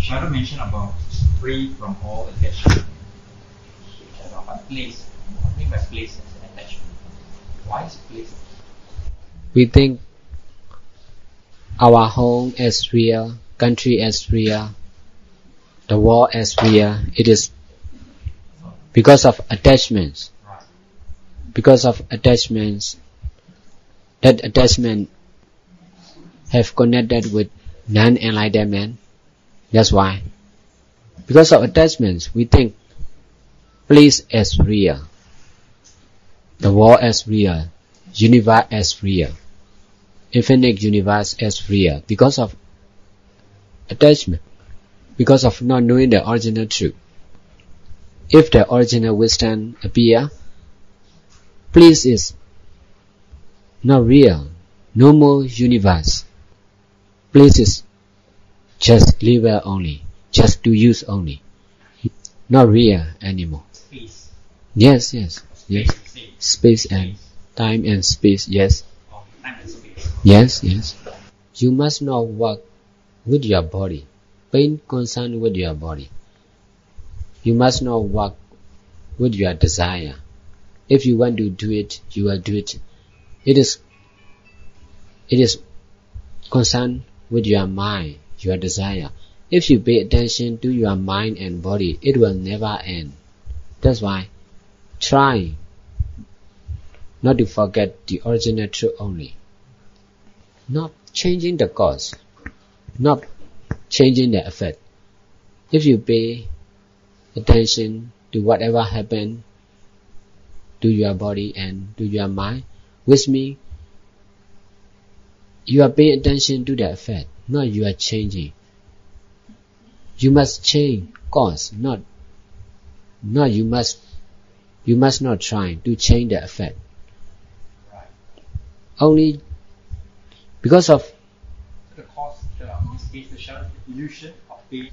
Sayadaw mentioned about free from all attachment. But place, what do you mean by place as attachment? Why is place? We think our home as real, country as real, the world as real. It is because of attachments. Right. Because of attachments, that attachment have connected with non-enlightenment. That's why. Because of attachments, we think place as real, the world as real, universe as real, infinite universe as real. Because of attachment, because of not knowing the original truth. If the original wisdom appear, place is not real, no more universe. Place is just live only, just to use only, not real anymore. Space. Yes. Space and Space. time and space, yes. Oh, time and space. Yes. You must not work with your body, pain concern with your body. You must not work with your desire. If you want to do it, you will do it. It is concerned with your mind, your desire. If you pay attention to your mind and body, it will never end. That's why try not to forget the original truth only. Not changing the cause, not changing the effect. If you pay attention to whatever happened to your body and to your mind, which means you are paying attention to the effect, not you are changing. You must change cause, not you must not try to change the effect. Right. Only because of The cause, in this case, the illusion of being.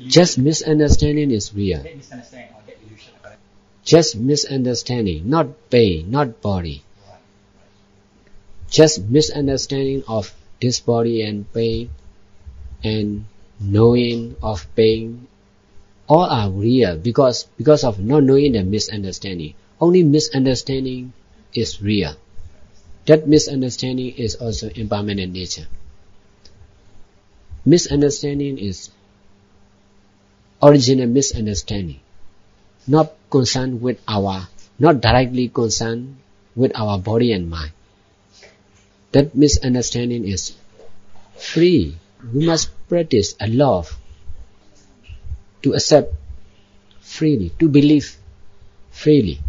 just misunderstanding is real. That misunderstanding or that illusion. Correct? Just misunderstanding, not pain, not body. Right. Just misunderstanding of this body and pain and knowing of pain, all are real because of not knowing the misunderstanding. Only misunderstanding is real. That misunderstanding is also impermanent nature. Misunderstanding is original misunderstanding, not directly concerned with our body and mind. That misunderstanding is free. We must practice a love to accept freely, to believe freely.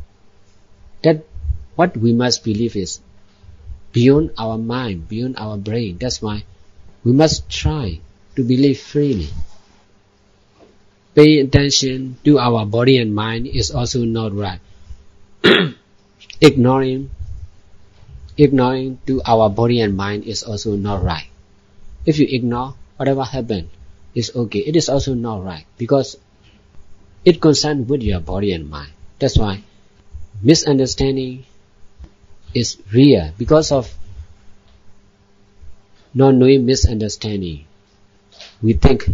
That what we must believe is beyond our mind, beyond our brain. That's why we must try to believe freely. Paying attention to our body and mind is also not right. Ignoring to our body and mind is also not right. If you ignore whatever happened, it's okay. It is also not right because it concerns with your body and mind. That's why misunderstanding is real because of not knowing misunderstanding. We think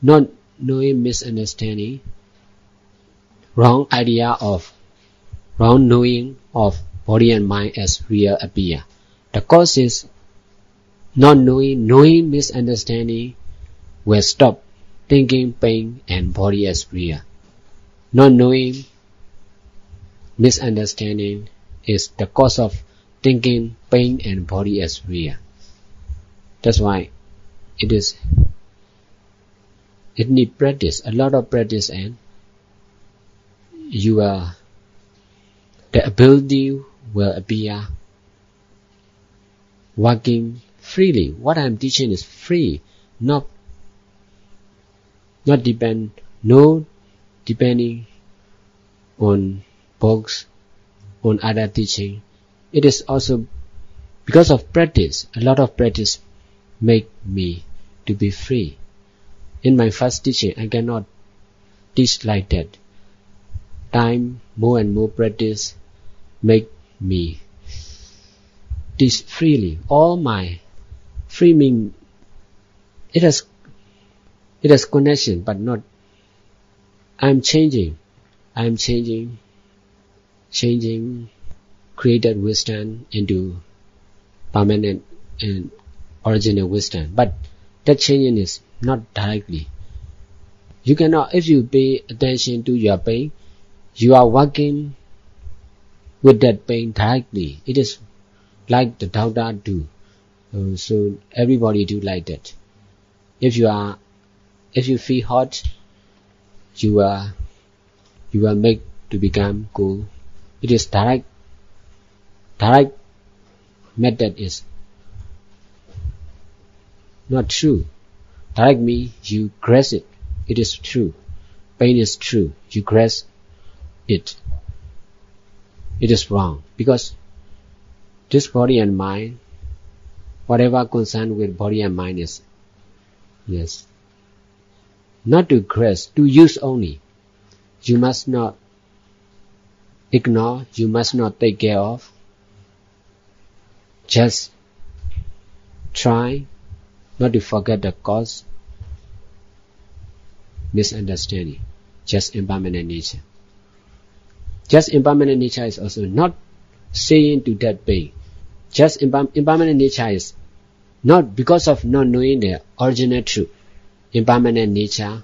not knowing misunderstanding, wrong knowing of body and mind as real appear. The cause is not knowing misunderstanding will stop thinking pain and body as real. Not knowing misunderstanding is the cause of thinking pain and body as real. That's why it needs practice, a lot of practice, and the ability will appear working freely. What I'm teaching is free, not depending on books, on other teaching. It is also because of practice. A lot of practice make me to be free. In my first teaching, I cannot teach like that. Time, more and more practice make me teach freely. All my free mean it has It is connection, but not. I'm changing, created wisdom into permanent and original wisdom. But that changing is not directly. You cannot, if you pay attention to your pain, you are working with that pain directly. It is like the doctor do. So everybody do like that. If you feel hot, you are made to become cool. It is direct method is not true. Direct means you grasp it. It is true. Pain is true. You grasp it. It is wrong. Because this body and mind, whatever concerned with body and mind is, yes, not to grasp, to use only. You must not ignore, you must not take care of. Just try not to forget the cause, misunderstanding, just impermanent nature. Just impermanent nature is also not saying to that pain. Just impermanent nature is not because of not knowing the original truth. Impermanent nature,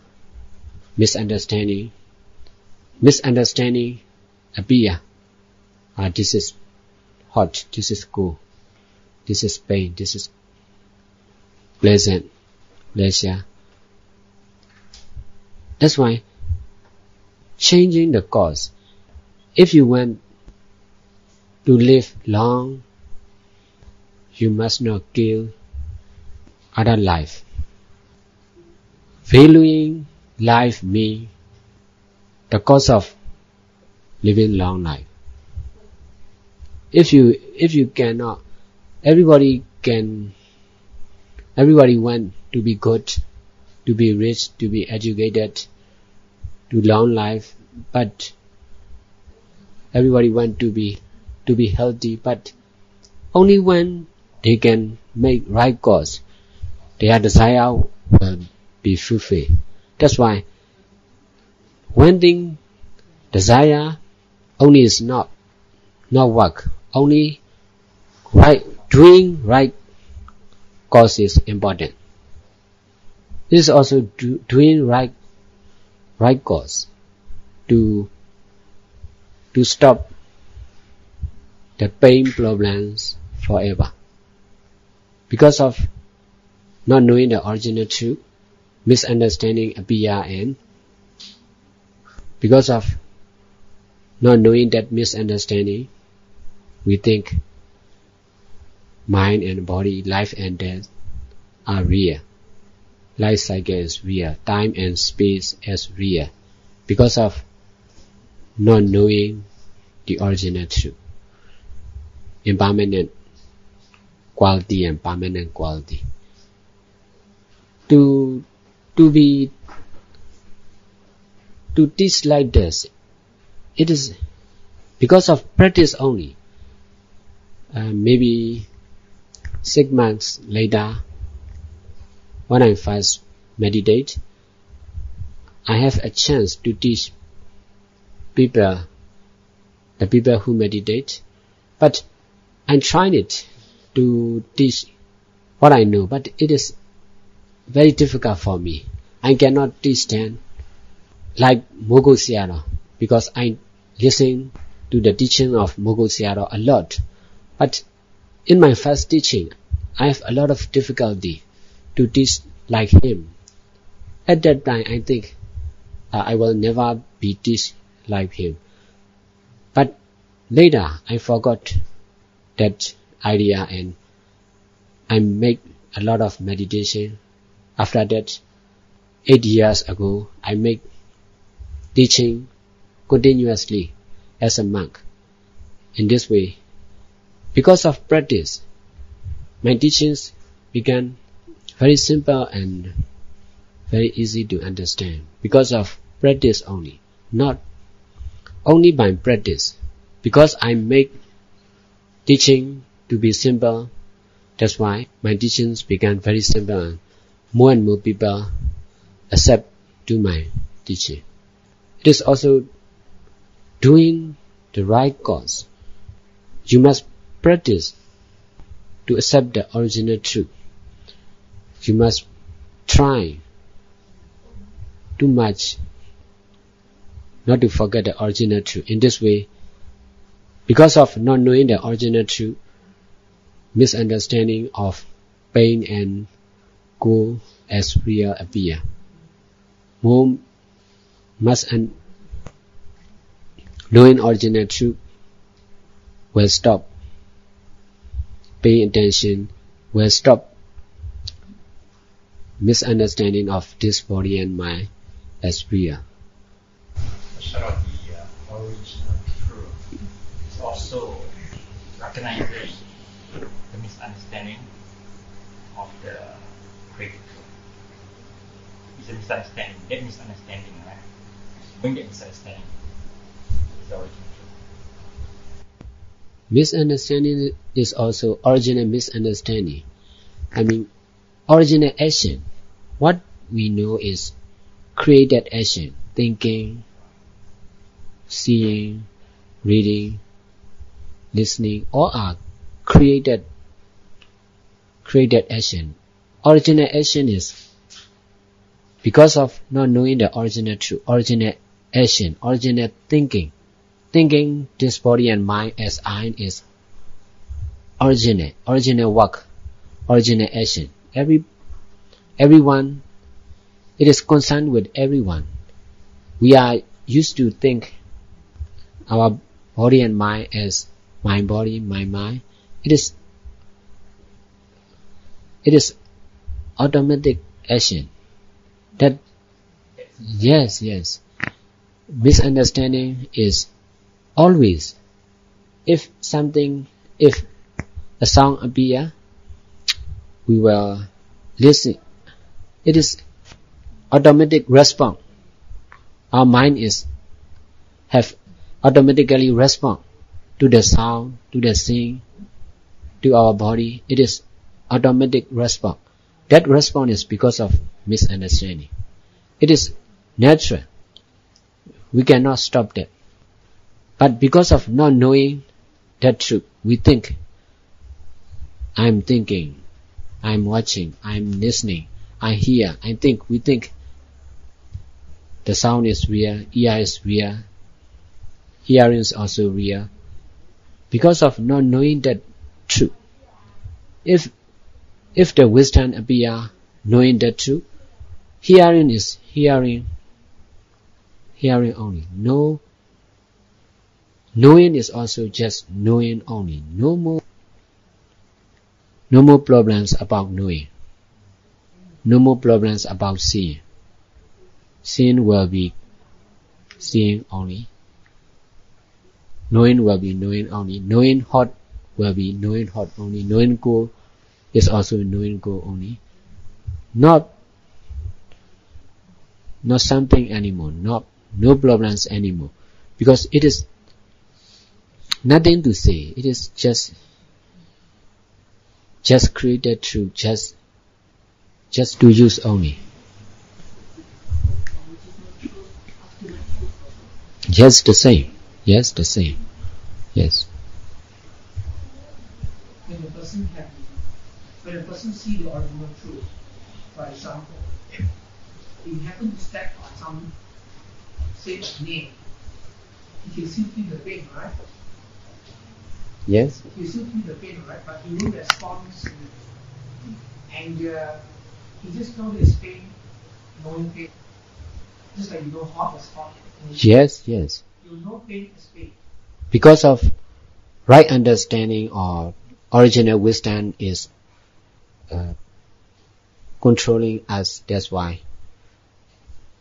misunderstanding appear. This is hot, this is cool, this is pain, this is pleasant, pleasure. That's why changing the cause. If you want to live long, you must not kill other life. Valuing life means the cause of living long life. If you cannot, everybody want to be good, to be rich, to be educated, to long life, but everybody want to be healthy, but only when they can make right cause, their desire will be fulfilled. That's why wanting desire only is not work. Only doing right cause is important. This is also doing right cause to stop the pain problems forever. Because of not knowing the original truth, misunderstanding appear, and because of not knowing that misunderstanding, we think mind and body, life and death are real. Life cycle is real. Time and space is real. Because of not knowing the original truth. Impermanent quality and permanent quality. To teach like this, it is because of practice only. Maybe 6 months later, when I first meditate, I have a chance to teach the people who meditate. But I'm trying it to teach what I know, but it is very difficult for me. I cannot teach them like Mogul Sayadaw, because I listen to the teaching of Mogul Sayadaw a lot. But in my first teaching, I have a lot of difficulty to teach like him. At that time, I think I will never be teach like him. But later, I forgot that idea and I make a lot of meditation. After that, 8 years ago, I make teaching continuously as a monk. In this way, because of practice, my teachings began very simple and very easy to understand. Because of practice only, not only by practice. Because I make teaching to be simple, that's why my teachings began very simple. More and more people accept to my teaching. It is also doing the right cause. You must practice to accept the original truth. You must try too much not to forget the original truth. In this way, because of not knowing the original truth, misunderstanding of pain and go as real appear. More must knowing original truth will stop. Paying attention will stop misunderstanding of this body and mind as real. So the original truth is also recognizing the misunderstanding of the created truth. It's a misunderstanding. That misunderstanding, right? When that misunderstanding is the original truth. Misunderstanding is also original misunderstanding. I mean, original action. What we know is created action. Thinking, seeing, reading, listening, all are created action. Original action is because of not knowing the original truth, original action, original thinking. Thinking this body and mind as I is original work, original action. Everyone, it is concerned with everyone. We are used to think our body and mind as my body, my mind. It is automatic action. That yes. Misunderstanding is always if a song appear, we will listen. It is automatic response. Our mind have automatically respond to the sound, to the sing, to our body. It is automatic response. That response is because of misunderstanding. It is natural. We cannot stop that. But because of not knowing that truth, we think, I'm thinking, I'm watching, I'm listening, I hear, I think, we think the sound is real, ear is real, hearing is also real. Because of not knowing that truth, if the wisdom appear, knowing that truth, hearing is hearing only. No, knowing is also just knowing only. No more problems about knowing. No more problems about seeing. Seeing will be seeing only. Knowing will be knowing only. Knowing hot will be knowing hot only. Knowing cool is also knowing cool only. Not something anymore. No problems anymore. Because it is nothing to say. It is just created through just to use only. Yes, the same. Yes, the same. Yes. When a person see the original truth, for example, he happen to step on some say name, he can still feel the pain, right? Yes. He still feel the pain, right? But he won't respond with anger. He just knows his pain, knowing pain. Just like you know hot is hot. Yes. You know pain is pain. Because of right understanding or original wisdom is controlling us, that's why.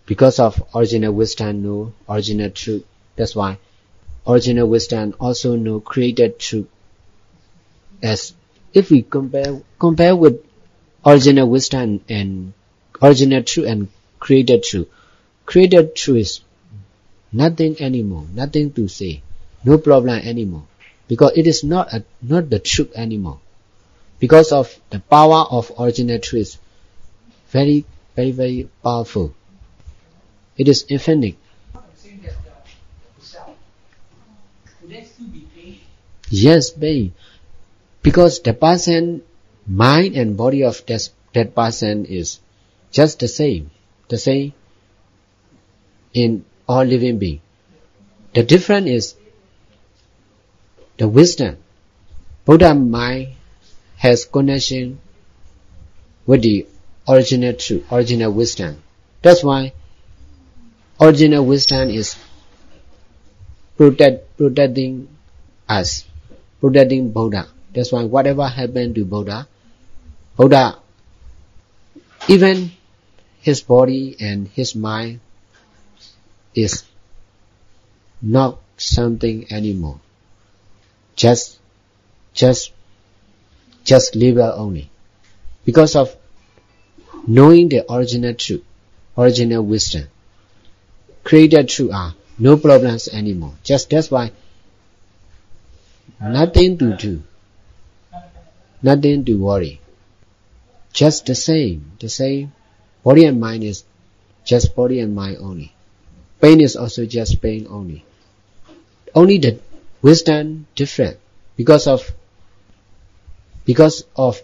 Because of original wisdom know original truth, that's why original wisdom also know created truth. As if we compare with original wisdom and original truth and created truth is nothing anymore, nothing to say, no problem anymore, because it is not the truth anymore. Because of the power of original truth, very very, very powerful. It is infinite. I'm saying that the self, would that still be pain? Yes, pain. Because the person, mind and body of that person is just the same in all living beings. The difference is the wisdom. Buddha mind has connection with the original truth, original wisdom. That's why original wisdom is protecting us, protecting Buddha. That's why whatever happened to Buddha, even his body and his mind is not something anymore. Just labor only. Because of knowing the original truth, original wisdom, created truth are no problems anymore. Just that's why nothing to do, nothing to worry. Just the same. Body and mind is just body and mind only. Pain is also just pain only. Only the wisdom different. Because of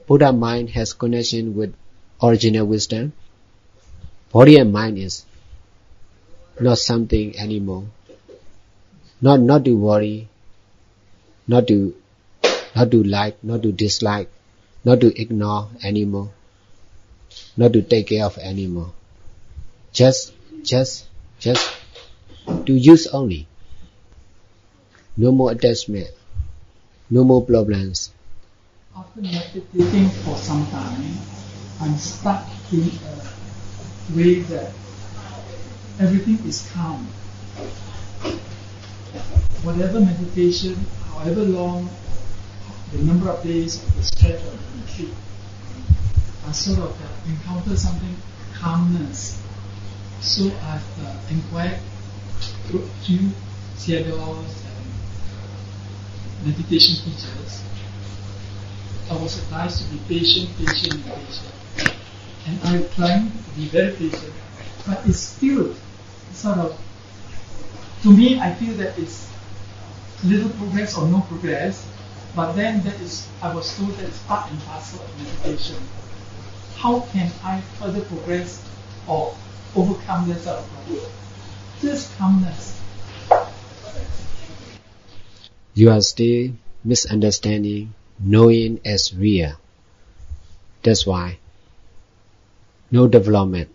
Buddha mind has connection with original wisdom, body and mind is not something anymore. Not to worry, not to like, not to dislike, not to ignore anymore, not to take care of anymore. Just to use only. No more attachment, no more problems. After meditating for some time, I'm stuck in a way that everything is calm. Whatever meditation, however long, the number of days, the stretch of the retreat, I sort of encounter something calmness. So I've inquired through Sayadaw meditation teachers. I was advised to be patient. And I'm trying to be very patient. But it's still sort of, to me, I feel that it's little progress or no progress. But then I was told that it's part and parcel of meditation. How can I further progress or overcome that sort of problem? Just calmness. You are still misunderstanding knowing as real. That's why no development.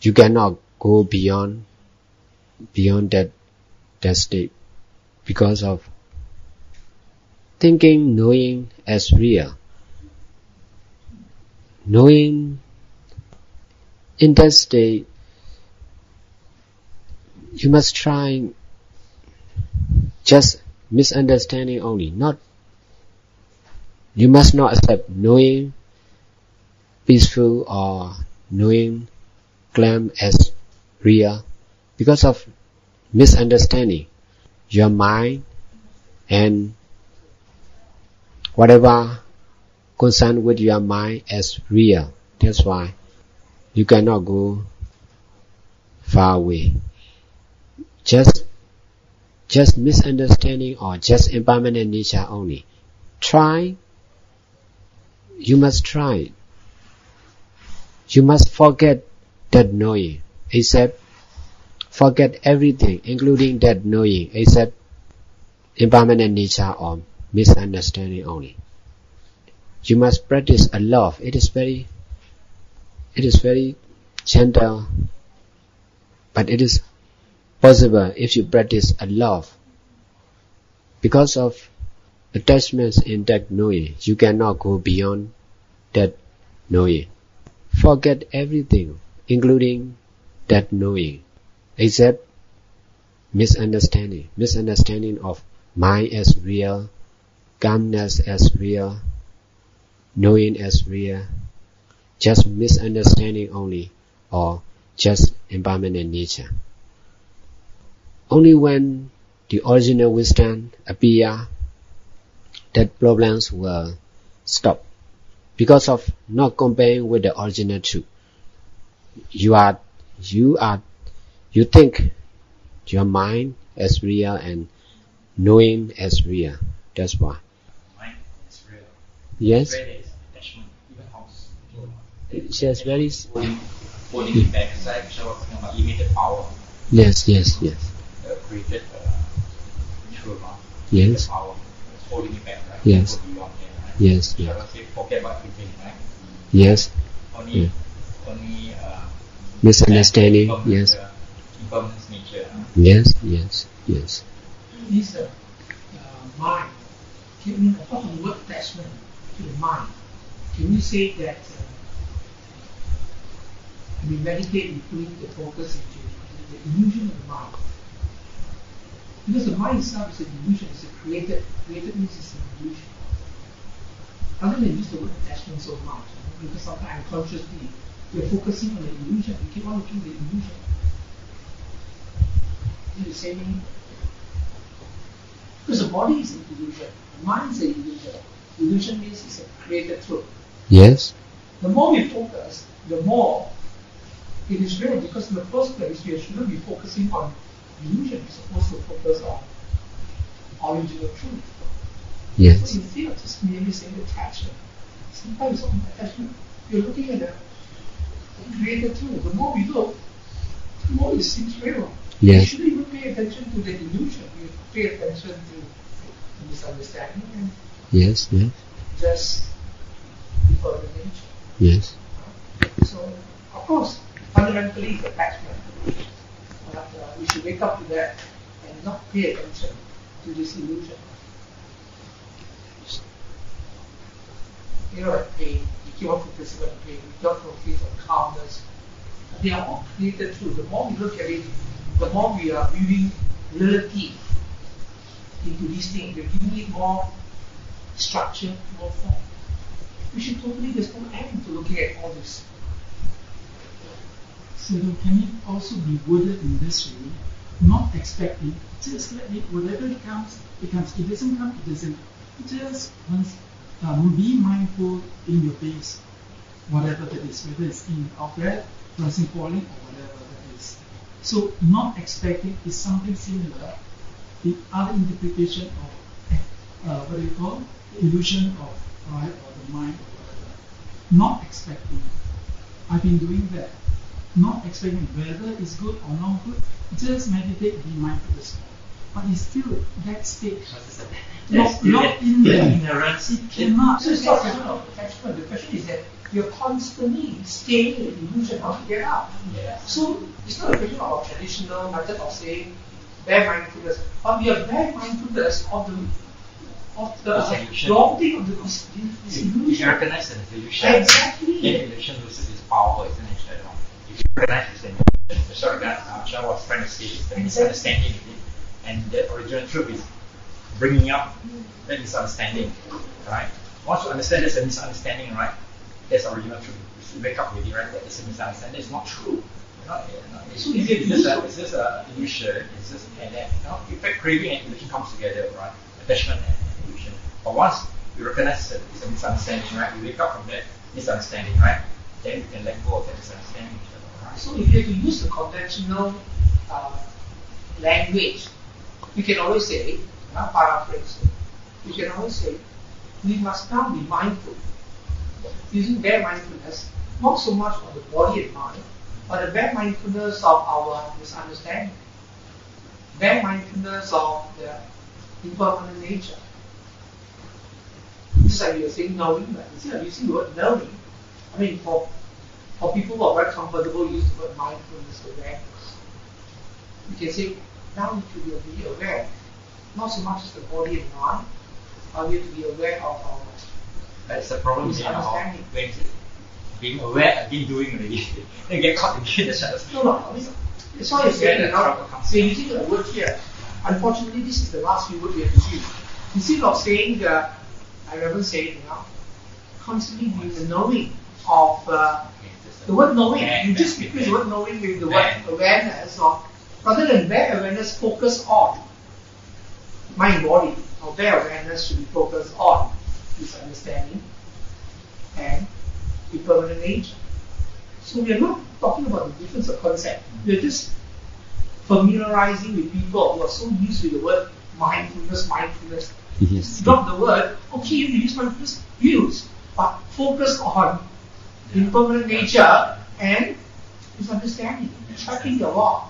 You cannot go beyond that state because of thinking knowing as real. Knowing in that state, you must try just misunderstanding only. You must not accept knowing peaceful or knowing claim as real because of misunderstanding. Your mind and whatever concerned with your mind as real. That's why you cannot go far away. Just misunderstanding or just impermanent nature only. You must try. You must forget that knowing, except forget everything, including that knowing, except impermanent nature or misunderstanding only. You must practice a love. It is very gentle, but it is possible if you practice a love. Because of attachments in that knowing, you cannot go beyond that knowing. Forget everything, including that knowing, except misunderstanding. Misunderstanding of mind as real, calmness as real, knowing as real, just misunderstanding only, or just impermanent nature. Only when the original wisdom appear, that problems will stop. Because of not comparing with the original truth. you think your mind as real and knowing as real. That's why. Mind is real. Yes. Where there is attachment, even house. It's just very. Holding it back. So I was talking about limited power. Yes. Created true power. Yes. Power. It's holding it back, right? Yes. Go beyond there, right? Yes. So I would say forget about everything, right? Yes. Only Misunderstanding. Yes. Impermanence nature. Yes. This mind, apart from the word attachment to the mind, can we say that we meditate in putting the focus into the illusion of the mind? Because the mind itself is an illusion, it's a created means it's an illusion. Rather than use the word attachment so much, because sometimes unconsciously we're focusing on the illusion, we keep on looking at the illusion. Is it the same meaning? Because the body is an illusion, the mind is an illusion. Illusion means it's a created truth. Yes. The more we focus, the more it is real, because in the first place we shouldn't be focusing on illusion, we're supposed to focus on original truth. Yes. So instead of just merely saying attachment, sometimes it's not attachment. You're looking at the created truth. The more we look, the more it seems real. Yes. We shouldn't even pay attention to the illusion. We pay attention to the misunderstanding and Yes. just defer the nature. Yes. So, of course, fundamentally it's attachment. But we should wake up to that and not pay attention to this illusion. Like pain, we keep on focusing on pain, we don't focus on calmness. They are all created through. The more we look at it, the more we are viewing reality into these things. We're giving it more structure, more form. We should totally, there's no end to looking at all this. So can it also be worded in this way? Not expecting, just let it, whatever it comes, it comes. It doesn't come, it doesn't. Just once, be mindful in your base, whatever that is, whether it's in or breath, rising, falling, or whatever that is. So not expecting is something similar. The other interpretation of what do you call the illusion of pride or the mind or whatever. Not expecting. I've been doing that. Not expecting whether it's good or not good. Just meditate, be mindful as well. But it's still that state. Not in there. It cannot. So it's not a question of attachment. The question is that you're constantly staying in the illusion how to get out. Yeah. So it's not a question of our traditional method of saying bare mindfulness, but we are bare mindfulness of the wrong thing of this illusion. If you recognize that it's illusion, Exactly. then illusion loses its power, isn't it? If you recognize it's an illusion, sorry, Shah was trying to say is the misunderstanding of it, and the original truth is bringing up that misunderstanding, right? Once you understand there's a misunderstanding, right, there's original truth. You wake up with it, right, that it's a misunderstanding, it's not true. It's just an illusion, it's just, and then, in fact, craving and illusion comes together, right? Attachment and illusion. But once you recognize that it's a misunderstanding, right, you wake up from that misunderstanding, right, then you can let go of that misunderstanding. Right? So if you have to use the conventional language, we can always say, paraphrase, we can always say, we must now be mindful, using bare mindfulness, not so much on the body and mind, but the bare mindfulness of our misunderstanding, bare mindfulness of the impermanent nature. Just like you were saying knowing, but instead of using the word knowing, I mean for people who are very comfortable use the word mindfulness, awareness. You can say, now you should be aware, not so much as the body and mind, but we have to be aware of our that's the problem is when being aware again doing already. Then get caught again. No. That's why you're saying we're using the word here. Unfortunately, this is the last few words we have to use. Instead of saying, I haven't said it now, constantly being the knowing of the word knowing. You just replace the word knowing with the word awareness, or rather than bare awareness, focus on mind body. Or bare awareness should be focused on this understanding and impermanent nature. So we are not talking about the difference of concept. We are just familiarizing with people who are so used to the word mindfulness. Yes. Drop the word, okay, you use mindfulness, use, but focus on impermanent nature and his understanding, tracking the law.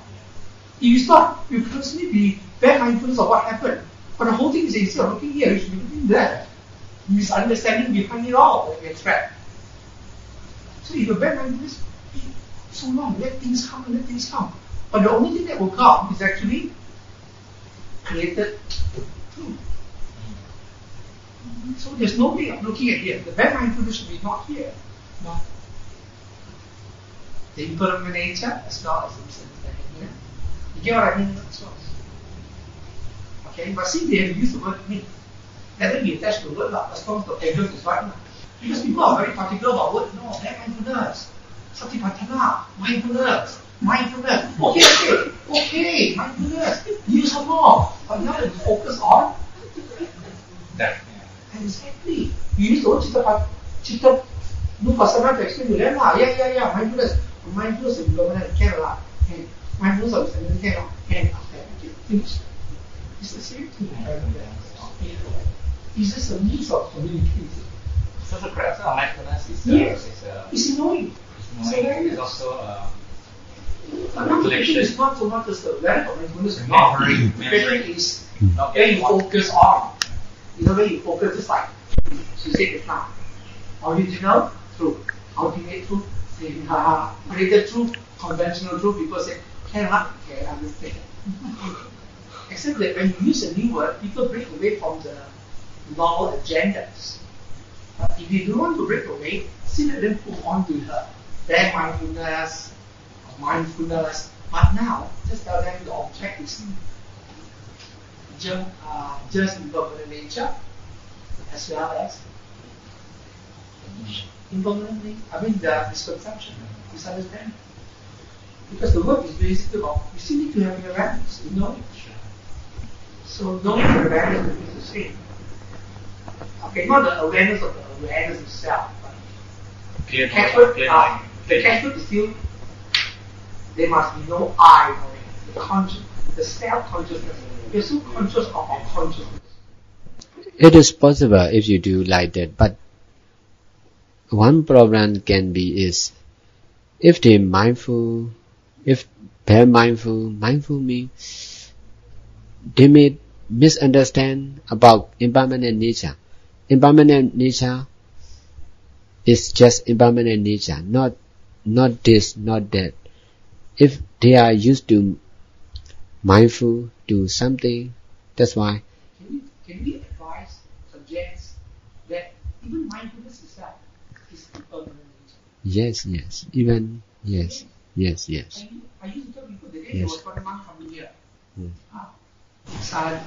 If you start, you constantly be very mindfulness of what happened. But the whole thing is instead of looking here, you should be looking there. Misunderstanding behind it all that we expect. So if you're very mindfulness, so long, let things come. But the only thing that will come is actually created truth. So there's no way of looking at here. The very mindfulness should be not here. No. The impermanent nature as well as the misunderstanding here. You get what I mean? That's what. Okay, but since they have used the word me, let them be attached to the word as long as the fragrance is right. Because people are very particular about word. No, that mindfulness. Satipatthana, mindfulness. Okay, mindfulness. Use some more. But now that you focus on That. exactly. You use the word Vipassana to explain to them. Yeah, mindfulness. Mindfulness is dominant. Mindfulness is dominant. Finish. It's the same thing. It's just a means of communication. So the practice of mindfulness is It's knowing. It's also Recollection is not so much as the level of mindfulness. Memory is where you focus on. You know where you focus, just like you said it now. Original truth, ultimate truth, greater truth, conventional truth. People say cannot understand. Except that when you use a new word, people break away from the normal agendas. But if you don't want to break away, still let them put on to their mindfulness. But now, just tell them the object is just impermanent nature, as well as impermanent nature. The misconception, misunderstanding. Because the work is basically about, you still need to have your awareness, knowledge. So knowing and awareness is the same. Okay, not the awareness of the awareness itself, but the catchword is still, there must be no I on it. The self-consciousness. We are so conscious of our consciousness. It is possible if you do like that, but one problem can be is if they're mindful, if they're mindful means they may misunderstand about impermanent nature. Impermanent nature is just impermanent nature, not this, not that. If they are used to mindful to something, that's why. Can we advise, suggest that even mindfulness itself is impermanent nature? Yes. Even yes. I used to tell people the day there was one monk coming here. Son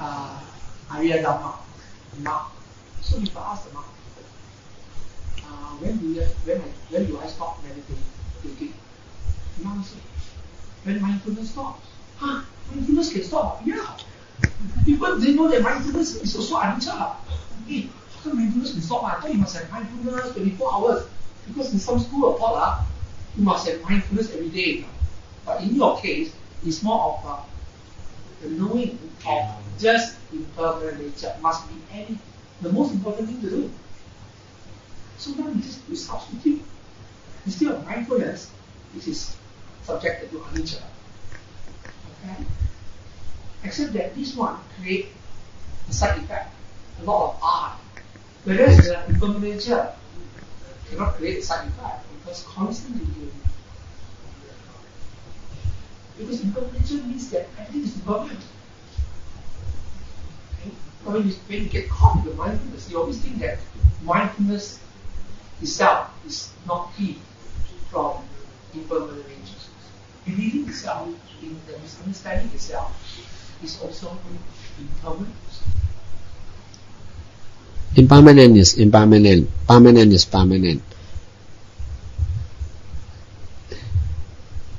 Arya Dhamma. So people asked the monk, when do I stop meditating? The monk said, when mindfulness stops. Mindfulness can stop. Yeah. People they know that mindfulness is also anicca. Hey, how come mindfulness can stop? I thought you must have mindfulness 24 hours. Because in some school of thought, you must have mindfulness every day. But in your case, it's more of the knowing of just impermanent nature must be the most important thing to do. So now we substitute. Instead of mindfulness, which is subjected to anicca. Okay? Except that this one creates a side effect, a lot of I. Whereas the impermanent nature cannot create a side effect because constantly you. Because impermanent nature means that everything is impermanent. Okay? But when you get caught in the mindfulness, you always think that mindfulness itself is not free from impermanent nature. Believing itself, in the misunderstanding itself, is also impermanent. Impermanent is impermanent. Permanent is permanent.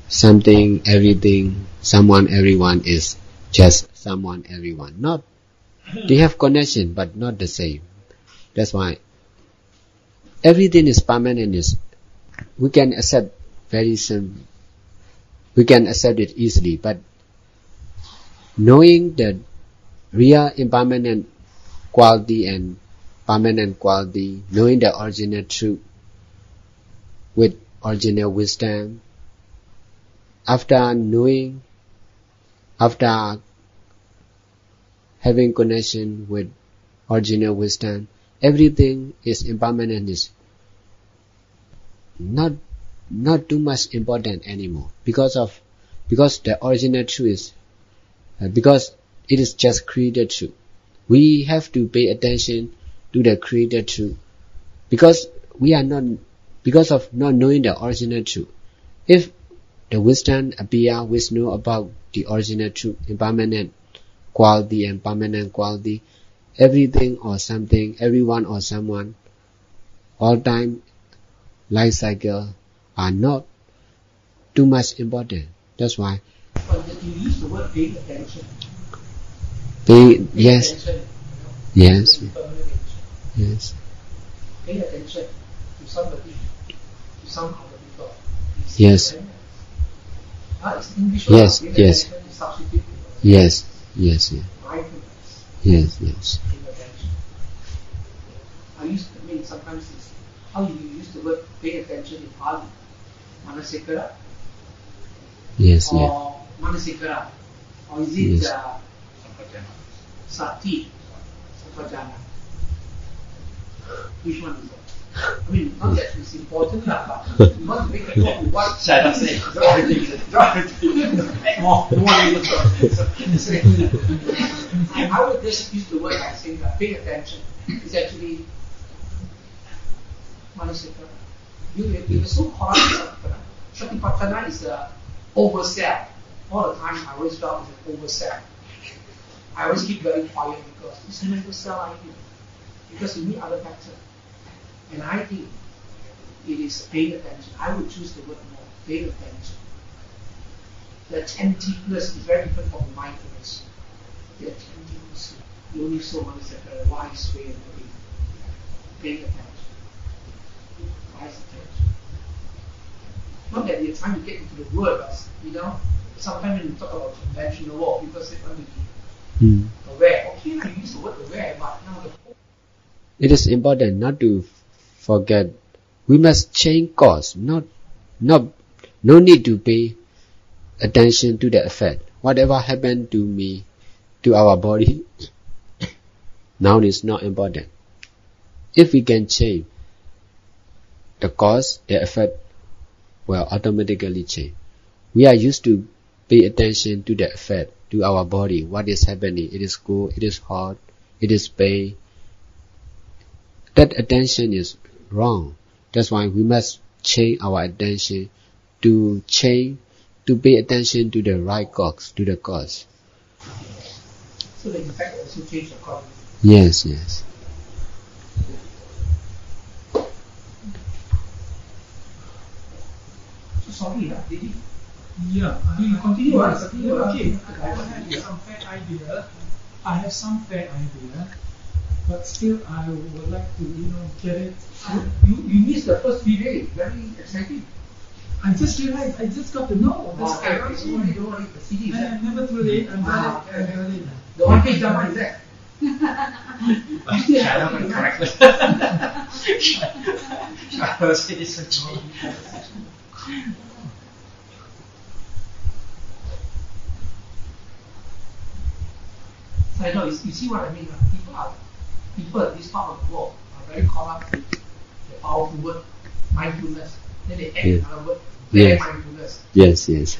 Something, everything, someone, everyone is just someone, everyone. Not, they have connection, but not the same. That's why everything is permanent. We can accept very simple. We can accept it easily, but knowing the real impermanent quality and permanent quality, knowing the original truth with original wisdom, after having connection with original wisdom, everything is impermanent, is not too much important anymore, because the original truth is because it is just created truth. We have to pay attention to the created truth, because of not knowing the original truth. If the wisdom appear, we know about the original truth, impermanent quality and permanent quality, everything or something, everyone or someone, all time, life cycle are not too much important. That's why. But you use the word paying attention. Yes. Attention, Yes. Yes. Pay attention to somebody, to some other people. Yes. It's English. Yes. Pay Yes. attention is substitute. Yes. Yes. Yes. Mindfulness. Yes. Yes. Paying attention. Sometimes it's how you use the word pay attention in Pali. Manasikara. Yes. Or Manasikara. Or is it Yes. Sati? Sapajana. Which one is it? I mean, not that it's important, but you want to make a talk with what? Shall I say? I would just use the word by saying that pay attention is actually Manasikara. You're so caught up in Satipatthana is oversell. All the time I always felt it's an oversell. I always keep very quiet because it's an oversell idea. Because you need other factors. And I think it is paying attention. I would choose the word more, paying attention. The attentiveness is very different from mindfulness. The attentiveness, you only so much like a wise way of living. Paying attention. Wise attention. Not that you're trying to get into the word, but sometimes when you talk about conventional law, people say, want to be aware. Okay, you use the word aware, but now the whole. It is important not to forget. We must change course. No need to pay attention to the effect. Whatever happened to me, to our body, now is not important. If we can change the cause, the effect will automatically change. We are used to pay attention to the effect, to our body, what is happening. It is cold, it is hot, it is pain. That attention is wrong. That's why we must change our attention to pay attention to the right cause, to the cause. So the effect also change accordingly. Yes, yes. So sorry, did you? Yeah. You continue. Okay. I have some fair idea, but still I would like to, get it. You missed the first few days. Very exciting. I just realized, I just got to know. That's Okay. Don't worry. The CD is there. I'm never too late. I'm Okay. never late. The one page Dhamma is there. Shall I correctly? Shall I say this again? I know. You see what I mean? People at this part of the world are very caught up with the powerful word mindfulness. Then they add another word, mindfulness. Yes, yes.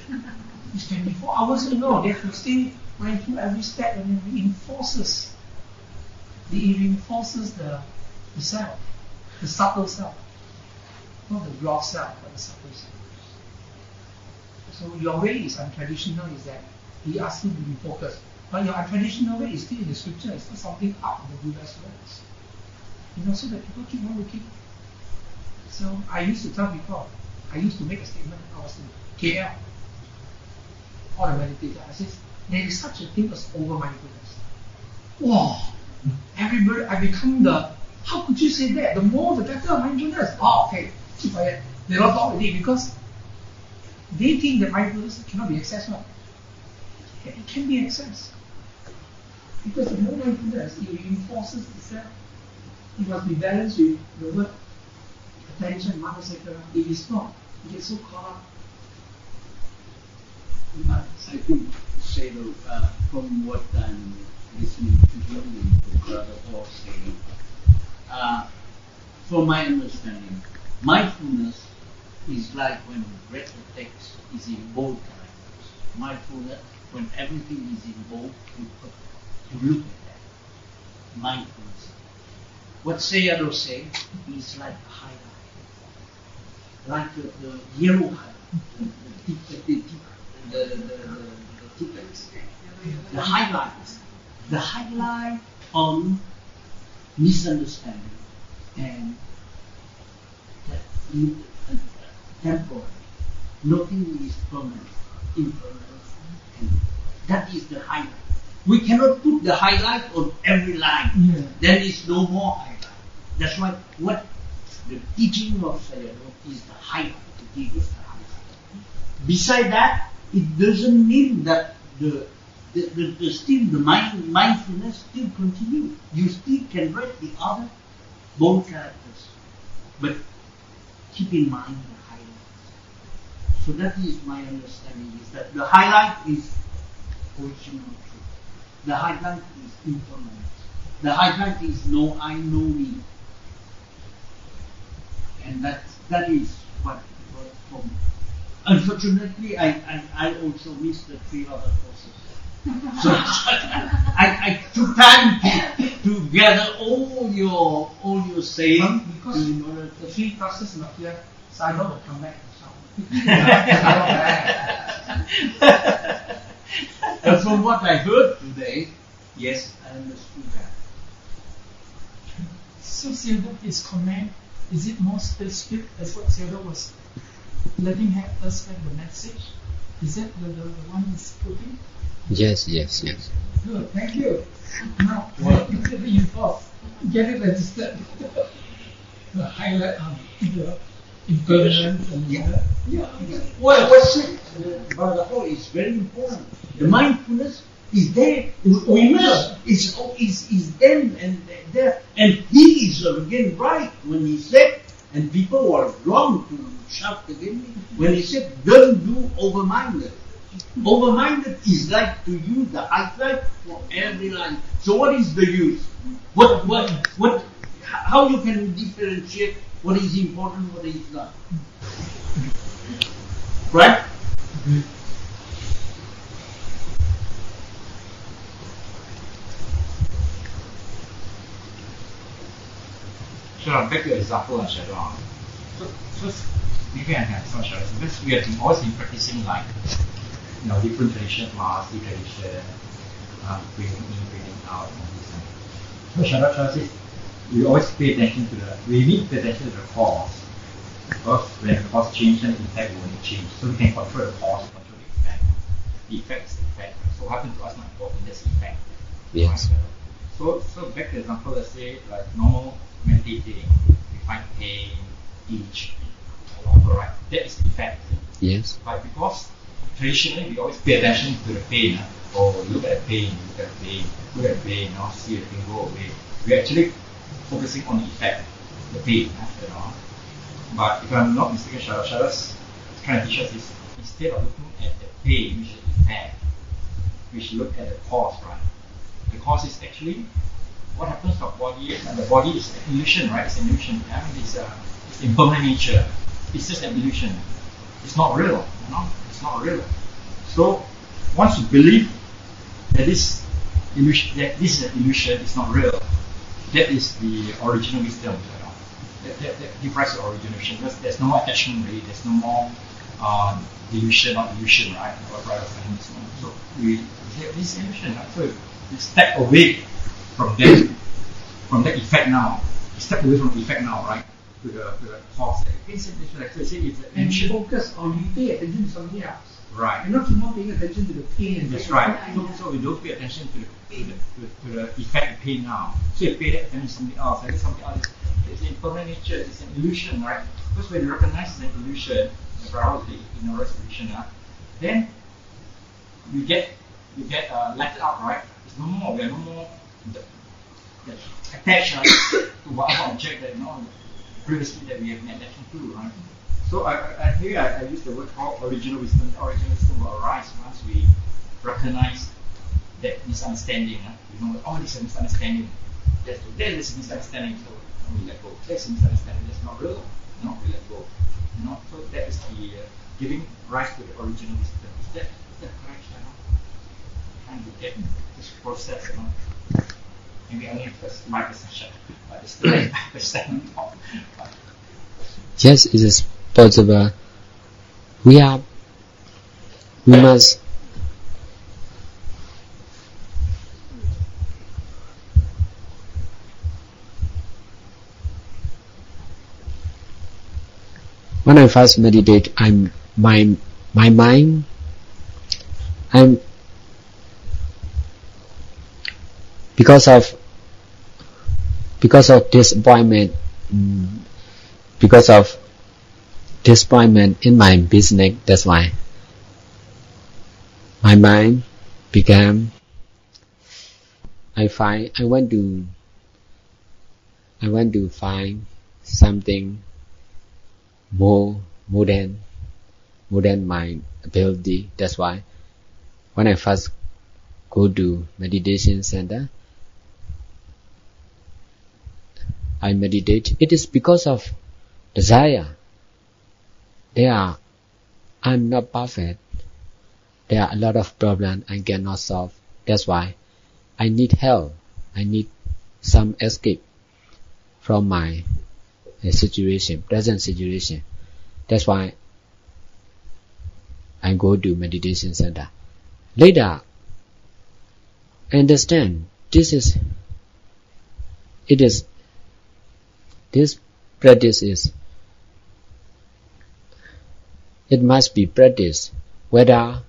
It's 24 hours. No, they have to stay mindful every step, and it reinforces. It reinforces the self, the subtle self, not the raw self, but the subtle self. So your way is untraditional. Is that he asks you to be focused. But your untraditional way is still in the scripture. It's not something out of the Buddha's words. So that people keep on looking. So I used to tell people, I used to make a statement. I was in KL, or a meditator. I said, there is such a thing as over-mindfulness. Wow! Everybody, I become how could you say that? The more the better mindfulness. Oh, okay. Keep quiet. They don't talk already because they think that mindfulness cannot be accessed. No, it can be accessed. Because the more mindfulness, it reinforces itself. It must be balanced with the word attention, mind, etc. It is not. It gets so caught up. I think, Sayadaw, from what I'm listening to you and to Brother Paul saying, from my understanding, mindfulness is like when you read the text is in bold characters. Mindfulness, when everything is in bold, you look at that. Mindfulness. What Sayadaw says is like a highlight, like the yellow highlight, the highlight on misunderstanding and temporary. Nothing is permanent, impermanent, and that is the highlight. We cannot put the highlight on every line. Yeah. There is no more highlight. That's why what the teaching of Sayadaw is the highlight. It is the highlight. Beside that, it doesn't mean that the mindfulness still continue. You still can read the other bold characters, but keep in mind the highlight. So that is my understanding, is that the highlight is original truth. The highlight is impermanent. The highlight is no I, no me. And that is what from. Unfortunately, I also missed the 3 other courses. So I took time to gather all your saying. Because the 3 classes not here, Sayadaw will come back and shout. But from what I heard today, yes, I understood that. So Sayadaw, his comment, is it more specific as what Sayadaw was letting us have the message? Is that the one he's putting? Yes. Good, thank you. Now, reinforce, get it registered. The highlight on the impermanence and What's it? Brother Paul is very important. The mindfulness is there. We must. It's them and there. And he is again right when he said, and people were wrong to shout against me, when he said, don't do over-minded. Over-minded is like to use the highlight for every line. So what is the use? How you can differentiate what is important, what is not? Right? So back to the example on Sayadaw. So maybe I can some share because we have always been practicing like different tradition, Mahasi tradition, breathing in, breathing out, and this and so Sayadaw says we always pay attention to we need to pay attention to the cause. Because when the cause changes, then the effect will only change. So we can control the cause, control the effect. The effect is the effect. So what happens to us not important, that's the effect. Yes. So back to the example, let's say like normal meditating, we find pain, itch, whatever, right? That is the effect. Yes. But because traditionally we always pay attention to the pain, or look at the pain, look at the pain, see the pain go away. We're actually focusing on the effect, the pain, But if I'm not mistaken, Sayadaw's trying to teach us is instead of looking at the pain, we should effect. We should look at the cause, right? The cause is actually what happens to our body, and the body is an illusion, right? It's an illusion. It's impermanent nature. It's just an illusion. It's not real, It's not real. So once you believe that this is an illusion, it's not real, that is the original wisdom. That gives rise to origination, because there's no more attachment really, there's no more delusion or illusion, right? So we have this illusion, right? So we step away from that effect now. We step away from the effect now, right? To the cause. And focus on, you pay attention to something else. Right. You're not keep on paying attention to the pain. That's right. So we don't pay attention to the effect of pain now. So you pay attention to something else. Like something else. It's impermanent nature. It's an illusion, right? Because when you recognize it's an illusion, variety, ignorance, condition, then you get let it out, right? It's no more. We are no more attached to one object that previously that we have been attached to, right? So I use the word called original wisdom. Original wisdom will arise once we recognize that misunderstanding. This is a misunderstanding. There is a misunderstanding. So we let go. There's a misunderstanding. That's not real. We let go. So that is the giving rise to the original wisdom. Is that correct? Trying to get this process. Maybe only first my perception, but it's still understanding. Yes, it is possible. We must when I first meditate, my mind, because of disappointment, in my business. That's why my mind became. I want to find something more than my ability. That's why when I first go to meditation center, I meditate. It is because of desire. I'm not perfect. There are a lot of problems I cannot solve. That's why I need help. I need some escape from my present situation. That's why I go to meditation center. Later, I understand this practice is. It must be practiced, whether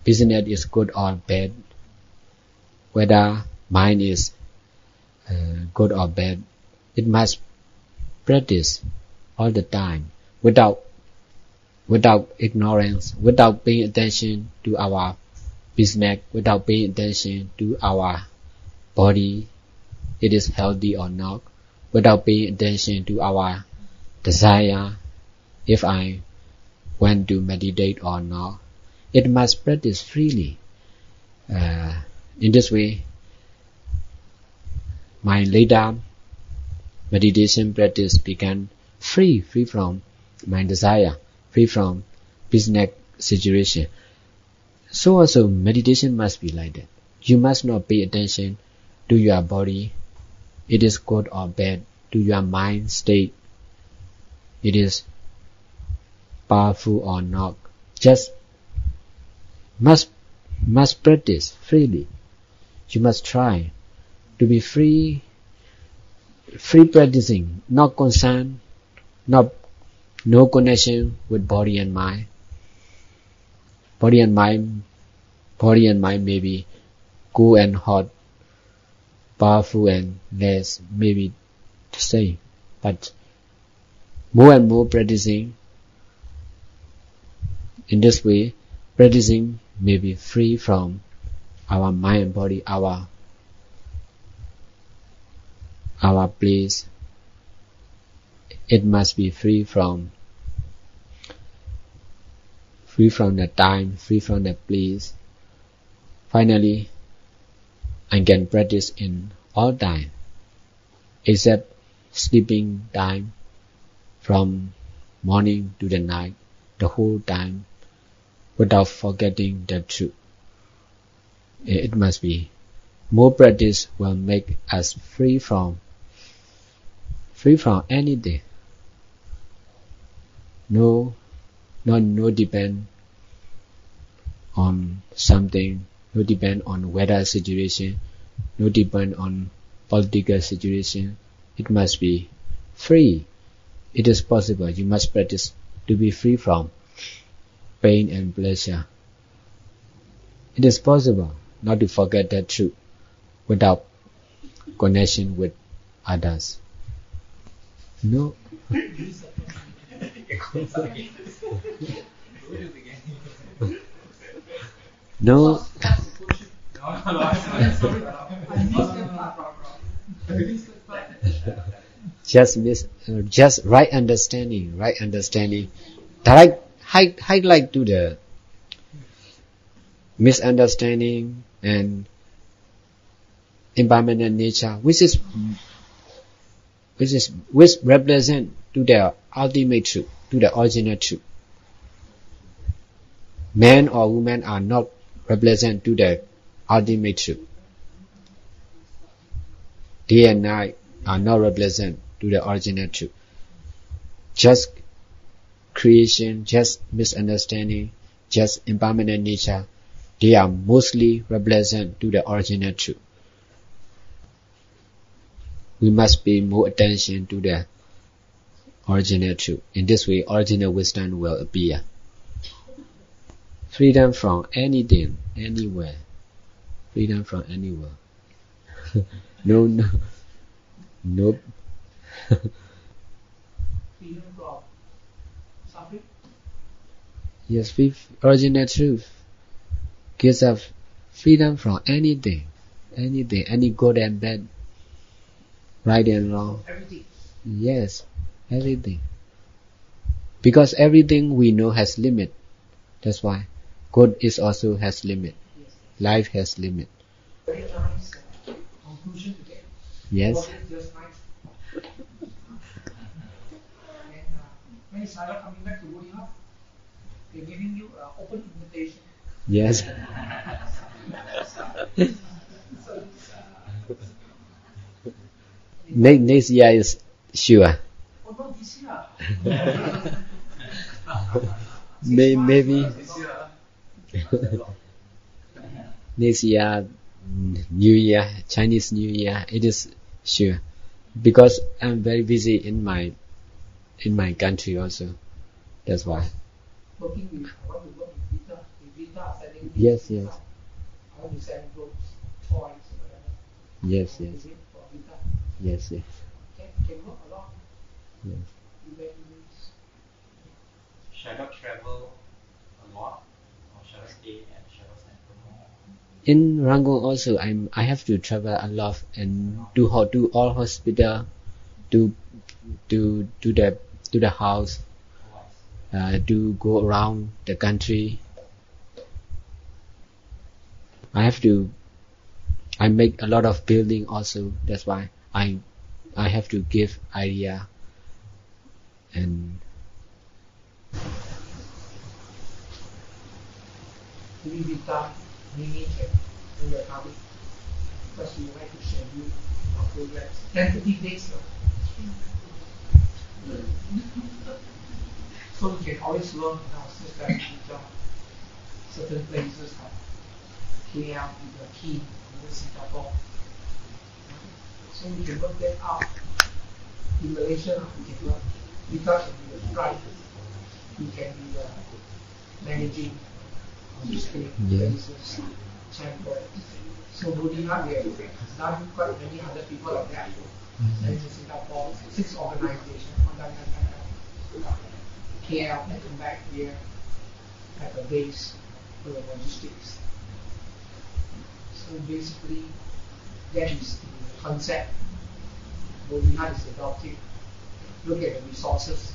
business is good or bad, whether mind is good or bad. It must practice all the time, without ignorance, without paying attention to our business, without paying attention to our body, it is healthy or not, without paying attention to our desire, if I want to meditate or not. It must practice freely. In this way, my later meditation practice began free from my desire, free from business situation. So also meditation must be like that. You must not pay attention to your body, it is good or bad, to your mind state, it is powerful or not. Just must practice freely. You must try to be free practicing, not concern, no connection with body and mind. Body and mind may be cool and hot, powerful and less, maybe the same. But more and more practicing, in this way, practicing may be free from our mind and body, our place. It must be free from the time, free from the place. Finally, I can practice in all time, except sleeping time, from morning to the night, the whole time, without forgetting the truth. It must be. More practice will make us free from anything. No depend on something, no depend on weather situation, no depend on political situation. It must be free. It is possible. You must practice to be free from pain and pleasure. It is possible not to forget that truth without connection with others. No. No. Just right understanding. Direct highlight to the misunderstanding and impermanent nature, which represent to the ultimate truth, to the original truth. Man or woman are not represent to the ultimate truth. Day and night are not represent to the original truth. Just creation, just misunderstanding, just impermanent nature, they are mostly represent to the original truth. We must pay more attention to the original truth. In this way, original wisdom will appear. Freedom from anything, anywhere. Freedom from anywhere. No. Freedom from suffering? Yes, original truth gives us freedom from anything, any good and bad, right and wrong. Everything. Yes, everything. Because everything we know has limit. That's why good is also has limit. Yes. Life has limit. Very nice conclusion today. Yes. Just nice. And when is Sayadaw coming back to Bodhisattva? They're giving you an open invitation. Yes. Next year is sure. Oh, not this year. Maybe next year, New Year, Chinese New Year, it is sure. Because I'm very busy in my country also. That's why. Working with, I want to work with Vita. With Vita selling. Yes. I want to sell those toys or whatever. Yes. Is it for Vita? Yes. Can work a lot. Yes. Shall I travel a lot, or shall I stay at Shadow Center more? In Rangoon also, I have to travel a lot and to all hospital, to the house, to go around the country. I make a lot of building also. That's why I have to give idea and. Maybe Vita, Mimi can do your topic because we would like to schedule our programs. Tentative dates now. So we can always learn in our system Vita. Certain places like KL, the key, in Singapore. So we can work that out. In Malaysia, we can work. Vita can be the guide. We can be the managing. Places, temple. So Bodhisattva, we have done quite many other people like that. And in Singapore, 6 organizations. KL, and come back here at the base for the logistics. So basically, that is the concept. Bodhisattva is adopting. Look at the resources,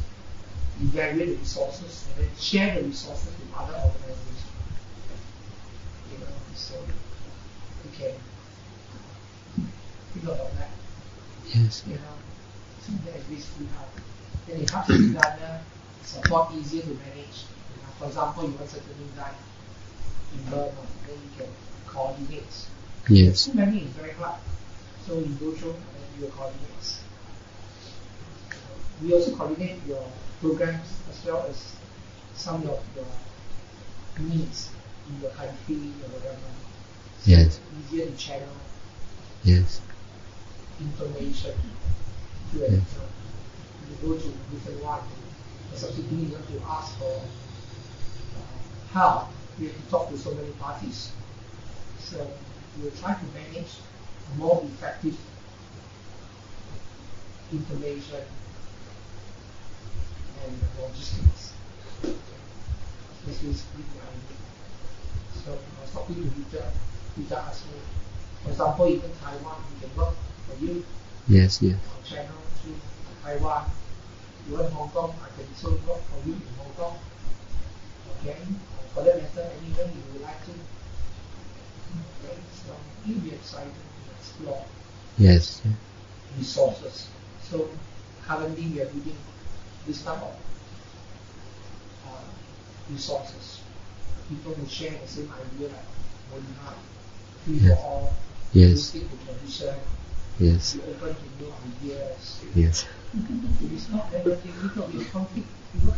evaluate the resources, and then share the resources with other organizations. So we can think about that. Yes. So that is basically how. Then it helps the Dhamma support easier to manage. For example, you want certain design in Burma, then you can coordinate. Yes. Too many is very hard. So you go through and then you coordinate. We also coordinate your programs as well as some of your needs in the country or whatever. So Yes. it's easier to channel Yes. information to it. Yes. You go to different one. Subsequently, you have to ask for help. You have to talk to so many parties. So we will try to manage more effective information and logistics. This is the idea. So I was talking to Rita asked me, for example, even Taiwan, we can work for you. Yes, yes. From China to Taiwan. You want Hong Kong, I can also work for you in Hong Kong. Okay? For that matter, anywhere you would like to. Okay? So you'll be excited to explore. Yes. Resources. So currently we are building this type of resources. People who share the same idea like what you have. We are all listening to tradition. Yes. Be open to new ideas. Yes. It is not everything because it's conflict.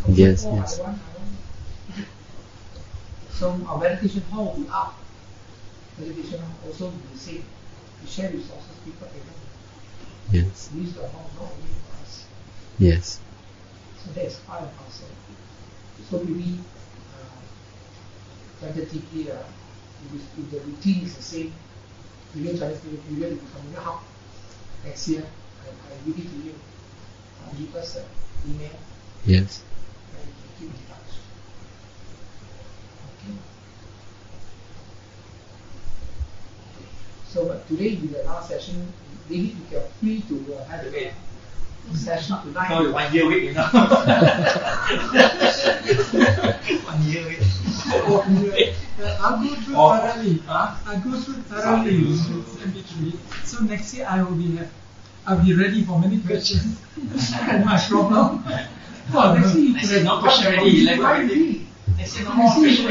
Yes, I yes. want. So our meditation hall will be up. Meditation hall also will be the same. We share resources, people can Yes. use the hall not only for us. Yes. So that is part of ourselves. So maybe tentatively, if the routine is the same, within Chinese New Year period, it will come out next year. I give it to you. Give us an email. Yes. And keep in touch. Okay. So, but today will be the last session. Maybe you are free to have a session tonight. No, 1 year week, you know. 1 year week. I'll go through thoroughly. I'll go through thoroughly MP3. So next year I'll be ready for many questions. My problem. Well, next year you Next year no question already. Like already. Next year no more question.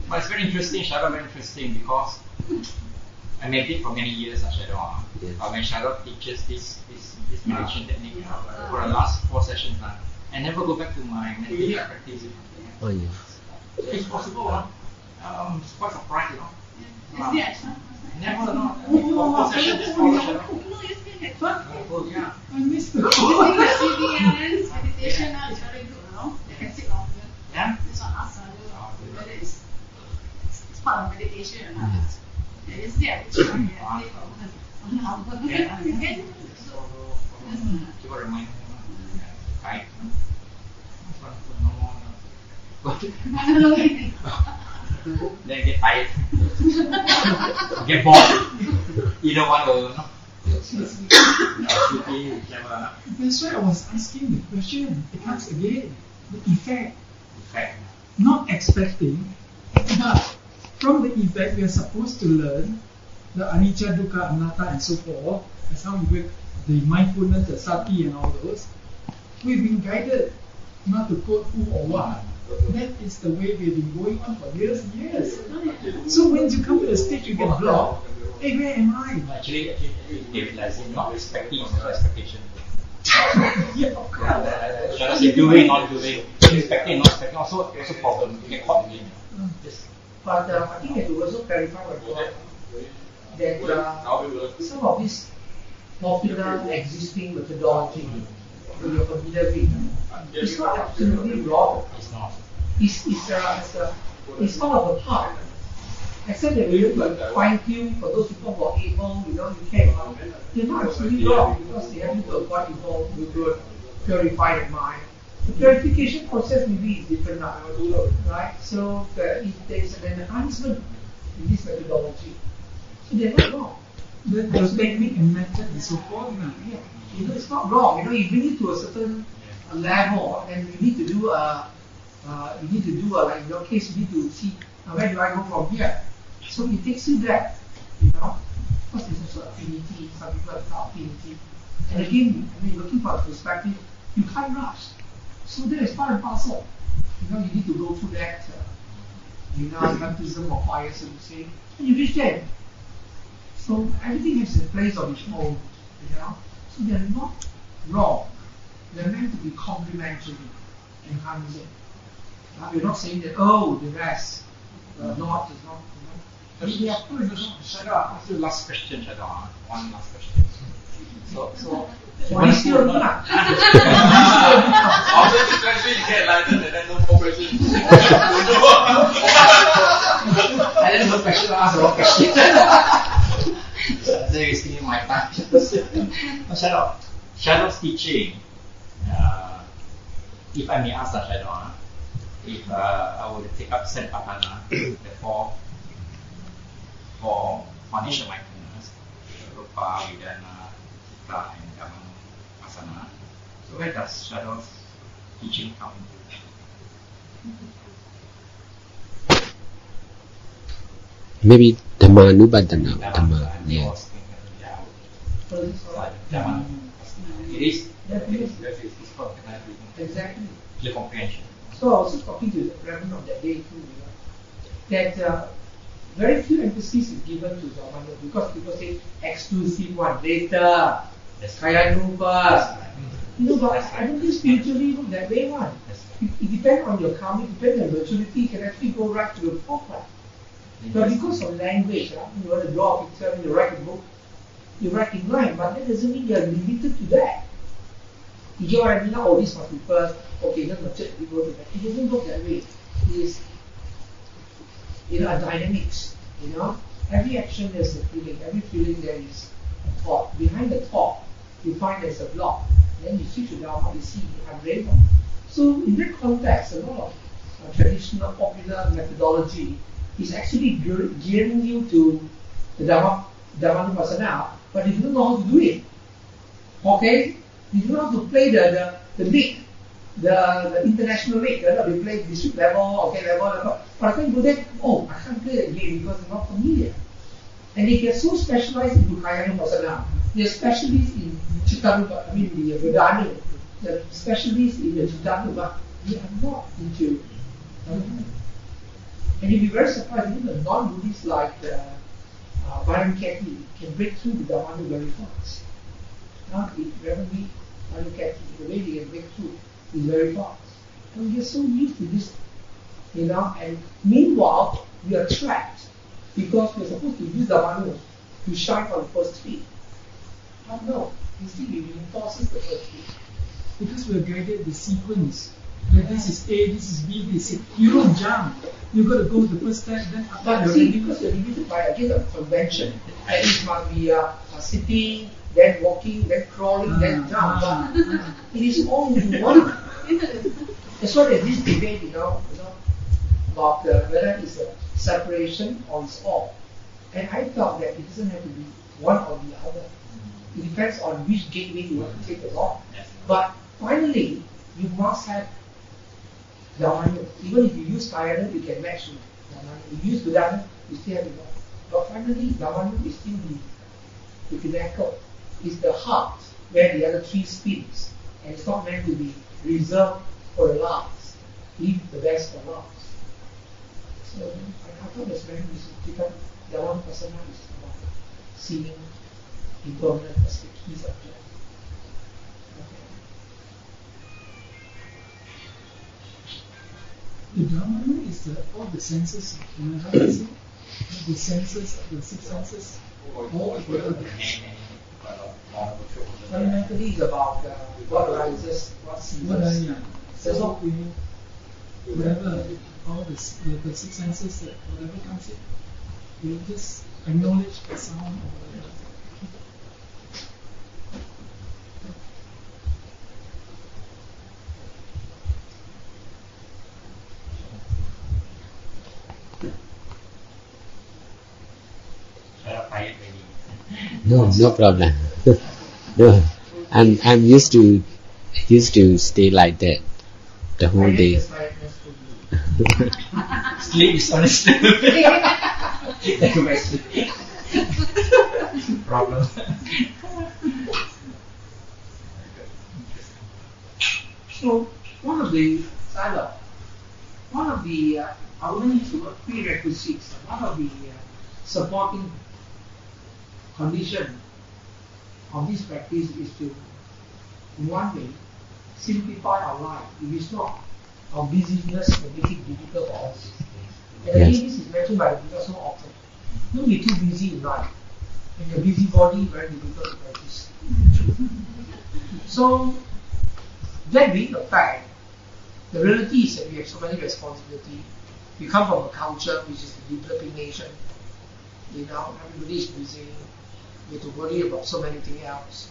But it's very interesting, Sayadaw, very interesting because I meditate for many years, Sayadaw. When Sayadaw teaches this meditation technique for the last 4 sessions, I never go back to my meditation practice. Oh, yes. It's possible, it's quite surprised, you know. Never, no. For 4 sessions, just follow Sayadaw. Yeah. I missed it. Meditation now is very good, no? They can sit longer. Yeah? This one ask whether it's part of meditation or not. Yesterday I did try it. Coba remind me, kait. Then get tired, get bored. Either one or no. That's why I was asking the question. It comes again. The effect. Effect. Not expecting, but from the effect we are supposed to learn the anicca, dukkha, anatta and so forth. That's how we work the mindfulness, the sati and all those. We've been guided not to quote who or what. That is the way we've been going on for years and years. So when you come to the stage you get blocked, hey, where am I? Actually, they realize not respecting is not expectation. Yeah, of course. Doing, not doing, expecting, not expecting, also problem. You get caught again. But I think I have to also clarify my point that some of this popular existing methodology that you're familiar with, it's not absolutely wrong. It's not. It's part of the part. Except that we need to fine tune for those people who are able, you can. They're not absolutely wrong because they have to avoid people who do purify the mind. The purification process maybe is different now, right? So if there's an enhancement in this methodology, so they're not wrong. The technique and method and so forth. Yeah. It's not wrong. You bring it to a certain level, and you need to do like in your case, you need to see where do I go from here. So it takes you there, Because there's also affinity. Some people have no affinity, and again, looking for a perspective, you can't rush. So that is part and parcel. You need to go through that, baptism of fire, so to say, and you reach there. So everything has a place of its own, So they're not wrong. They're meant to be complementary, enhancing. We're not saying that, the rest, not is not. Sayadaw, I'll ask you last question, Sayadaw. One last question. So Why still not? Obviously, you get enlightened. then no more questions. And then no question, ask the wrong question. They're wasting my time. Shadow's teaching. If I may ask Shadow, if I would take up Sayadaw, the four foundation mindfulness, Rupa, Vedana, Chitta, and Dhamma, so where does Shadow's teaching come into? Maybe Dhammanupadana. Dhamma, yeah. It is. Exactly. The comprehension. So I was just talking to the Reverend of that day too, that very few emphasis is given to Dhamma because people say exclusive one, later, Kayanu first. But I don't think spiritually look that way one. It depends on your karma, it depends on your maturity, you can actually go right to the forefront. But because of language, you want to draw a picture, you write a book, you write in line, but that doesn't mean you're limited to that. You get what I mean? Oh, this must be first, okay, then mature, we go to that. It doesn't work that way. It is, a dynamics, Every action there's a feeling, every feeling there is a thought. Behind the thought, you find there's a block. Then you switch to Dhamma, you see I'm ready. So in that context, a lot of traditional popular methodology is actually gearing you to the Dhammanupadana, but you don't know how to do it. Okay? You don't know how to play the league, the international league. They play district level, level. But when you go there, I can't play that game because I'm not familiar. And they get so specialized into Kayanupadana. They're specialists in Chittanupadana, the Vedana. They're specialists in the Chittanupadana. They are not into Dhamma. And you'll be very surprised, even the non-Buddhists like Byron Katie can break through the Dhamma very fast. Reverend Byron Katie, the way they can break through is very fast. And we are so used to this, and meanwhile, we are trapped because we're supposed to use Dhamma to shine on the first feet. But no, instead it reinforces the first feet. Because we are guided the sequence. Like this is A, this is B, this is you don't jump. You got to go the first step, then after. But see, because you're limited by a convention, and it must be sitting, then walking, then crawling, then jump. It is all in one. That's why there's this debate, about whether it's a separation or it's all. And I thought that it doesn't have to be one or the other. It depends on which gateway you want to take along. But finally, you must have Dhamma. Even if you use Kayanu, you can match with Dhamma. If you use Vedana, you still have Dhamma. But finally, Dhamma is still the pinnacle. It's the heart where the other three spins. And it's not meant to be reserved for the last. Leave the best for last. So I thought that's very significant. Dhammanupadana is about seeing impermanent as the key subject. The Dhamma is all the senses. How do you say? The senses, the six senses. All together. Fundamentally, it's about what arises, what sees. So whatever, all the six senses, that whatever comes in, you just acknowledge the sound or whatever. No problem. No, I'm used to stay like that the whole day. Sleep is honest. Problem. So one of the I wouldn't use the word prerequisites. One of the supporting condition of this practice is to, in one way, simplify our life. If it's not, our busyness will make it difficult for us. And again, this is mentioned by the Buddha so often. Don't be too busy in life. When you're busy body, very difficult to practice. So, that being the fact, The reality is that we have so many responsibilities. We come from a culture which is the developing nation. Everybody is busy. We have to worry about so many things else.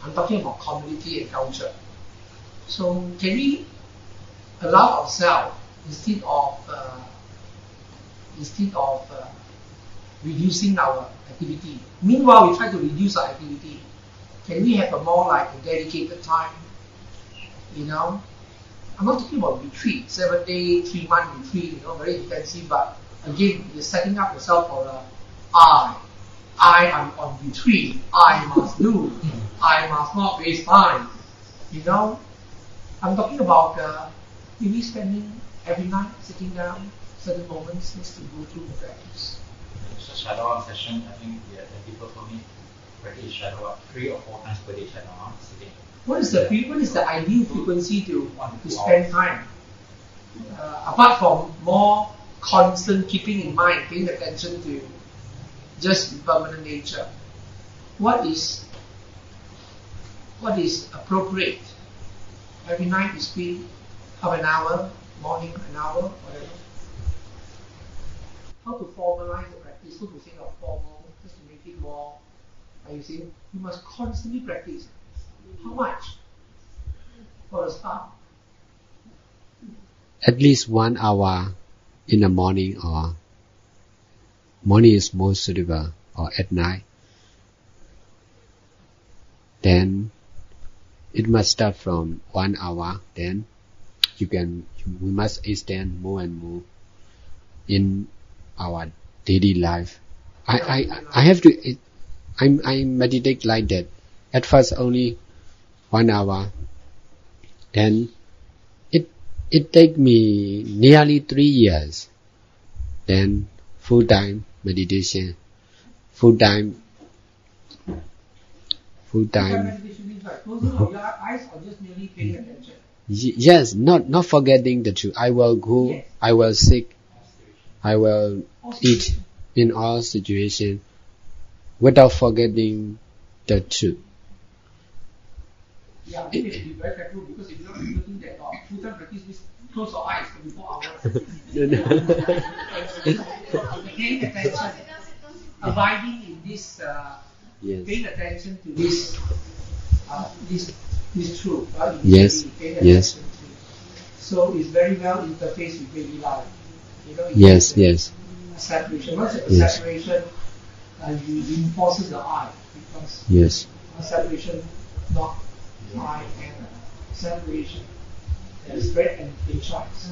I'm talking about community and culture. So can we allow ourselves, instead of reducing our activity, meanwhile we try to reduce our activity, can we have a more like a dedicated time? I'm not talking about retreat, 7 day, 3 month retreat, very intensive, but again, you're setting up yourself for I am on retreat, I must do, I must not waste time. I'm talking about maybe spending every night sitting down, certain moments just to go through the practice. So shadow session, I think the people for me practice shadow 3 or 4 times per day shadow sitting. What is the ideal frequency to spend time? Apart from more constant keeping in mind, paying attention to just impermanent nature, what is appropriate? Every night you spend half an hour, morning an hour, whatever. How to formalize the practice? How to think of formal, just to make it more. You see, you must constantly practice. How much? For a start. At least 1 hour in the morning, or morning is most suitable, or at night. Then it must start from 1 hour. Then we must extend more and more in our daily life. I meditate like that. At first only 1 hour. Then it take me nearly 3 years. Then full time meditation. Full time. Meditation means like closing your eyes or just merely paying attention? Yes, not forgetting the truth. I will go, yes. I will seek, I will eat in all situations without forgetting the truth. Yeah, I think you have to be very careful, because if you're not looking that long, full-time practice means close your eyes for 4 hours. Paying attention, abiding in this, yes. Paying attention to this truth, right? Yes, yes. So it's very well interfaced with daily life. Yes, yes. Separation. Once you have separation, you reinforces the I, because yes. Separation, not I and separation. There is bread and choice.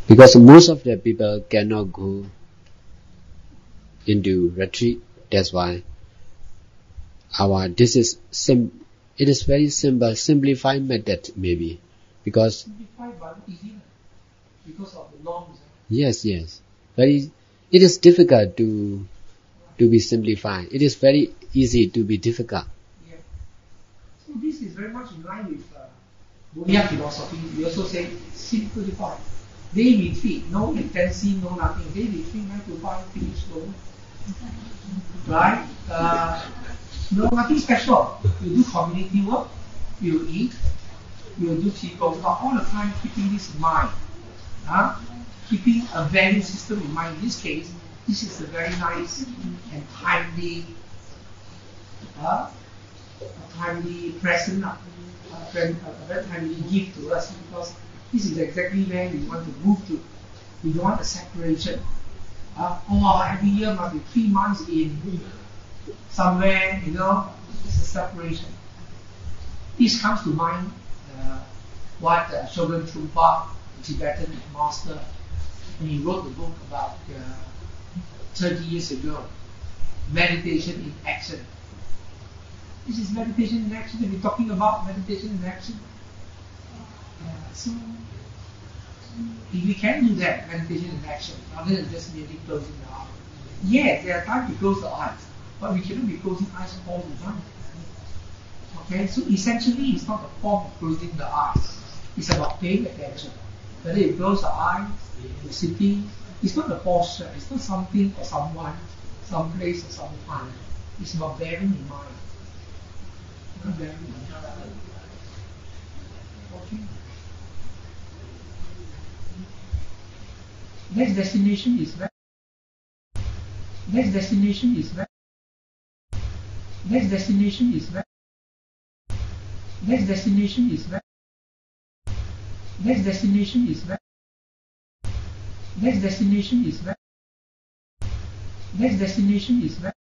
Because most of the people cannot go into retreat. That's why it is very simple, simplified method maybe. Because simplified but easy, because of the norms. Yes. It is difficult to be simplified. It is very easy to be difficult. Yeah. So this is very much in line with Buddhist philosophy. We also say simplify. Day retreat, no intensive, no nothing. Day retreat, 9 to 5, finish slow. Right? No, nothing special. You do community work, you eat, you do people, but all the time keeping this in mind. Keeping a value system in mind. In this case, this is a very nice and timely present, a very timely gift to us, because this is exactly where we want to move to. We don't want a separation. Every year must be 3 months in somewhere, it's a separation. This comes to mind what Shogun Trungpa, the Tibetan master, when he wrote the book about 30 years ago, Meditation in Action. This is meditation in action. We're talking about meditation in action. So if we can do that, meditation in action, rather than just merely closing the eyes. Yes, there are times to close the eyes, but we cannot be closing eyes all the time. Okay, so essentially it's not a form of closing the eyes. It's about paying attention. Whether you close the eyes, you're sitting, It's not a posture. It's not something or someone, some place or some time. It's about bearing in mind. Not bearing in mind. Okay. Next destination is where? Next destination is where? Next destination is where? Next destination is where? Next destination is where? Next destination is where? Next destination is where?